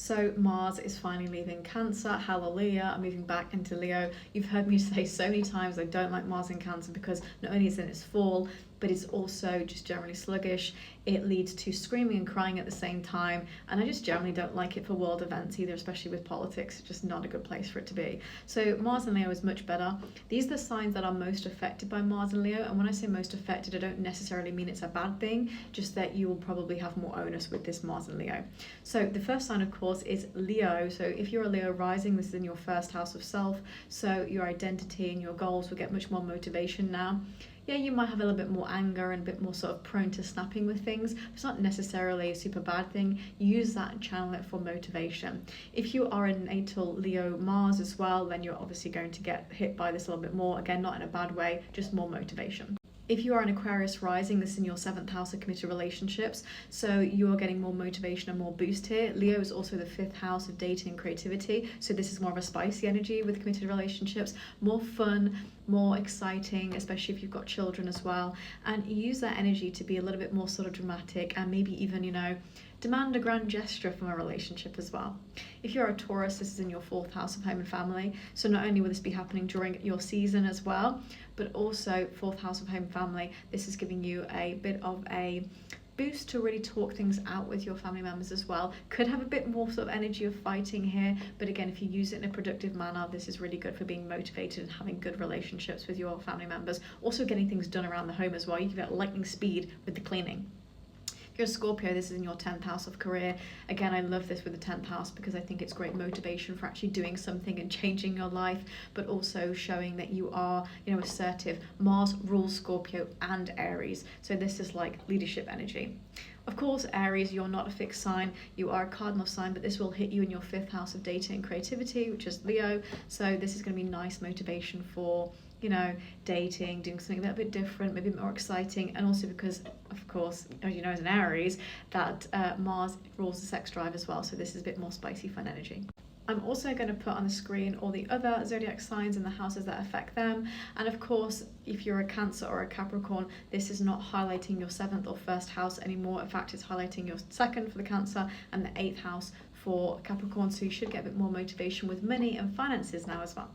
So Mars is finally leaving Cancer, hallelujah, I'm moving back into Leo. You've heard me say so many times I don't like Mars in Cancer because not only is it in its fall, but it's also just generally sluggish. It leads to screaming and crying at the same time, and I just generally don't like it for world events either, especially with politics. It's just not a good place for it to be. So Mars and Leo is much better. These are the signs that are most affected by Mars and Leo, and when I say most affected, I don't necessarily mean it's a bad thing, just that you will probably have more onus with this Mars and Leo. So the first sign, of course, is Leo. So if you're a Leo rising, this is in your first house of self, so your identity and your goals will get much more motivation now. Yeah, you might have a little bit more anger and a bit more sort of prone to snapping with things. It's not necessarily a super bad thing. Use that and channel it for motivation. If you are a natal Leo Mars as well, then you're obviously going to get hit by this a little bit more. Again, not in a bad way, just more motivation. If you are an Aquarius rising, this is in your 7th house of committed relationships, so you're getting more motivation and more boost here. Leo is also the 5th house of dating and creativity, so this is more of a spicy energy with committed relationships, more fun, more exciting, especially if you've got children as well, and use that energy to be a little bit more sort of dramatic and maybe even, demand a grand gesture from a relationship as well. If you're a Taurus, this is in your 4th house of home and family, so not only will this be happening during your season as well, but also 4th house of home and family, this is giving you a bit of a boost to really talk things out with your family members as well. Could have a bit more sort of energy of fighting here, but again, if you use it in a productive manner, this is really good for being motivated and having good relationships with your family members. Also getting things done around the home as well. You can get lightning speed with the cleaning. If you're a Scorpio, this is in your 10th house of career. Again, I love this with the 10th house because I think it's great motivation for actually doing something and changing your life, but also showing that you are, assertive. Mars rules Scorpio and Aries, so this is like leadership energy. Of course, Aries, you're not a fixed sign, you are a cardinal sign, but this will hit you in your 5th house of dating and creativity, which is Leo, so this is going to be nice motivation for dating, doing something a little bit different, maybe more exciting, and also because, of course, as you know, as an Aries, that Mars rules the sex drive as well, so this is a bit more spicy, fun energy. I'm also going to put on the screen all the other zodiac signs and the houses that affect them, and of course, if you're a Cancer or a Capricorn, this is not highlighting your 7th or 1st house anymore. In fact, it's highlighting your 2nd for the Cancer and the 8th house for Capricorn, so you should get a bit more motivation with money and finances now as well.